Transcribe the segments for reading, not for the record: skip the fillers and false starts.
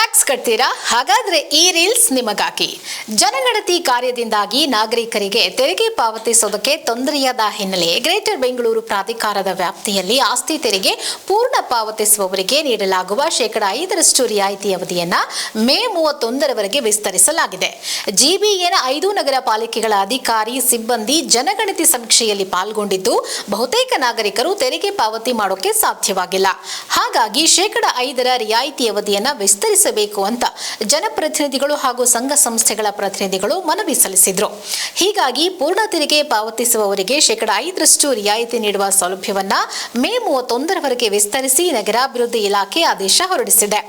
Tax ಕಟ್ತೀರಾ? ಹಾಗಾದ್ರೆ ಈ reels ನಿಮಗಾಗಿ. ಜನಗಣತಿ ಕಾರ್ಯದಿಂದಾಗಿ ನಾಗರಿಕರಿಗೆ ತೆರಿಗೆ ಪಾವತಿಸೋದಕ್ಕೆ ತೊಂದರೆಯಾದ ಹಿನ್ನೆಲೆ ಗ್ರೇಟರ್ ಬೆಂಗಳೂರು ಪ್ರಾಧಿಕಾರದ ವ್ಯಾಪ್ತಿಯಲ್ಲಿ ಆಸ್ತಿ ತೆರಿಗೆ ಪೂರ್ಣ ಪಾವತಿಸುವವರಿಗೆ ನೀಡಲಾಗುವ 5% ರಿಯಾಯಿತಿ ಅವಧಿಯನ್ನ ಮೇ 31ರವರೆಗೆ ವಿಸ್ತರಿಸಲಾಗಿದೆ. ಜಿಬಿಎನ 5 ನಗರ ಪಾಲಿಕೆಗಳ ಅಧಿಕಾರಿ ಸಿಬ್ಬಂದಿ ಜನಗಣತಿ ಸಮೀಕ್ಷೆಯಲ್ಲಿ ಪಾಲ್ಗೊಂಡಿದ್ದು ಬಹುತೇಕ ನಾಗರಿಕರು ತೆರಿಗೆ ಪಾವತಿ ಮಾಡೋಕೆ ಸಾಧ್ಯವಾಗಿಲ್ಲ. ಹಾಗಾಗಿ 5% ರಿಯಾಯಿತಿ ಅವಧಿಯನ್ನ ವಿಸ್ತರಿಸಬೇಕು ಅಂತ ಜನಪ್ರತಿನಿಧಿಗಳು ಹಾಗೂ ಸಂಘ ಸಂಸ್ಥೆಗಳ ಪ್ರತಿನಿಧಿಗಳು ಮನವಿ ಸಲ್ಲಿಸಿದ್ರು. ಹೀಗಾಗಿ ಪೂರ್ಣ ತೆರಿಗೆ ಪಾವತಿಸುವವರಿಗೆ 5% ರಿಯಾಯಿತಿ ನೀಡುವ ಸೌಲಭ್ಯವನ್ನ ಮೇ 31ರವರೆಗೆ ವಿಸ್ತರಿಸಿ ನಗರಾಭಿವೃದ್ಧಿ ಇಲಾಖೆ ಆದೇಶ ಹೊರಡಿಸಿದೆ.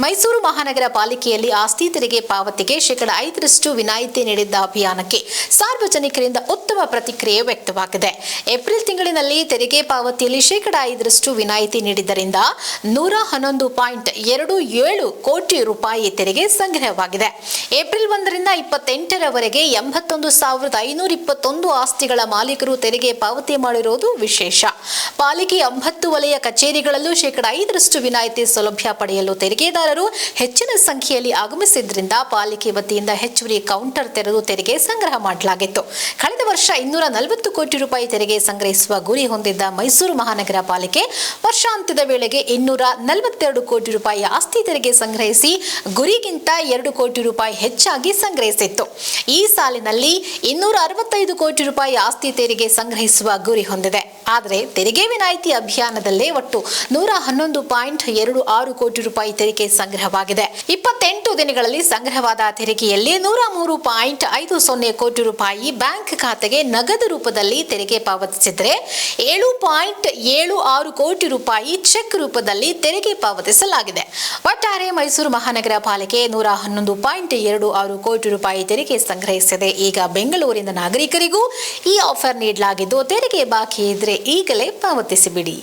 ಮೈಸೂರು ಮಹಾನಗರ ಪಾಲಿಕೆಯಲ್ಲಿ ಆಸ್ತಿ ತೆರಿಗೆ ಪಾವತಿಗೆ 5% ವಿನಾಯಿತಿ ನೀಡಿದ್ದ ಅಭಿಯಾನಕ್ಕೆ ಸಾರ್ವಜನಿಕರಿಂದ ಉತ್ತಮ ಪ್ರತಿಕ್ರಿಯೆ ವ್ಯಕ್ತವಾಗಿದೆ. ಏಪ್ರಿಲ್ ತಿಂಗಳಿನಲ್ಲಿ ತೆರಿಗೆ ಪಾವತಿಯಲ್ಲಿ 5% ವಿನಾಯಿತಿ ನೀಡಿದ್ದರಿಂದ 111.27 ಕೋಟಿ ರೂಪಾಯಿ ತೆರಿಗೆ ಸಂಗ್ರಹವಾಗಿದೆ. ಏಪ್ರಿಲ್ 1ರಿಂದ 28ರವರೆಗೆ 81,521 ಆಸ್ತಿಗಳ ಮಾಲೀಕರು ತೆರಿಗೆ ಪಾವತಿ ಮಾಡಿರುವುದು ವಿಶೇಷ. ಪಾಲಿಕೆ 9 ವಲಯ ಕಚೇರಿಗಳಲ್ಲೂ 5% ವಿನಾಯಿತಿ ಸೌಲಭ್ಯ ಪಡೆಯಲು ತೆರಿಗೆದಾರರು ಹೆಚ್ಚಿನ ಸಂಖ್ಯೆಯಲ್ಲಿ ಆಗಮಿಸಿದ್ರಿಂದ ಪಾಲಿಕೆ ವತಿಯಿಂದ ಹೆಚ್ಚುವರಿ ಕೌಂಟರ್ ತೆರೆದು ತೆರಿಗೆ ಸಂಗ್ರಹ ಮಾಡಲಾಗಿತ್ತು. ಕಳೆದ ವರ್ಷ 240 ಕೋಟಿ ರೂಪಾಯಿ ತೆರಿಗೆ ಸಂಗ್ರಹಿಸುವ ಗುರಿ ಹೊಂದಿದ್ದ ಮೈಸೂರು ಮಹಾನಗರ ಪಾಲಿಕೆ ವರ್ಷಾಂತ್ಯದ ವೇಳೆಗೆ 242 ಕೋಟಿ ರೂಪಾಯಿ ಆಸ್ತಿ ತೆರಿಗೆ ಸಂಗ್ರಹಿಸಿ ಗುರಿಗಿಂತ 2 ಕೋಟಿ ರೂಪಾಯಿ ಹೆಚ್ಚಾಗಿ ಸಂಗ್ರಹಿಸಿತ್ತು. ಈ ಸಾಲಿನಲ್ಲಿ 265 ಕೋಟಿ ರೂಪಾಯಿ ಆಸ್ತಿ ತೆರಿಗೆ ಸಂಗ್ರಹಿಸುವ ಗುರಿ ಹೊಂದಿದೆ. ಆದರೆ ತೆರಿಗೆ ವಿನಾಯಿತಿ ಅಭಿಯಾನದಲ್ಲೇ ಒಟ್ಟು 111.26 ಕೋಟಿ ರೂಪಾಯಿ ತೆರಿಗೆ ಸಂಗ್ರಹವಾಗಿದೆ. 28 ದಿನಗಳಲ್ಲಿ ಸಂಗ್ರಹವಾದ ತೆರಿಗೆಯಲ್ಲಿ 103.50 ಕೋಟಿ ರೂಪಾಯಿ ಬ್ಯಾಂಕ್ ಖಾತೆಗೆ ನಗದು ರೂಪದಲ್ಲಿ ತೆರಿಗೆ ಪಾವತಿಸಿದರೆ 7.76 ಕೋಟಿ ರೂಪಾಯಿ ಚೆಕ್ ರೂಪದಲ್ಲಿ ತೆರಿಗೆ ಪಾವತಿಸಲಾಗಿದೆ. ಒಟ್ಟಾರೆ ಮೈಸೂರು ಮಹಾನಗರ ಪಾಲಿಕೆ 111.26 ಕೋಟಿ ರೂಪಾಯಿ ತೆರಿಗೆ ಸಂಗ್ರಹಿಸಿದೆ. ಈಗ ಬೆಂಗಳೂರಿನ ನಾಗರಿಕರಿಗೂ ಈ ಆಫರ್ ನೀಡಲಾಗಿದ್ದು ತೆರಿಗೆ ಬಾಕಿ ಇದ್ರೆ ಈಗಲೇ ಪಾವತಿಸಿಬಿಡಿ.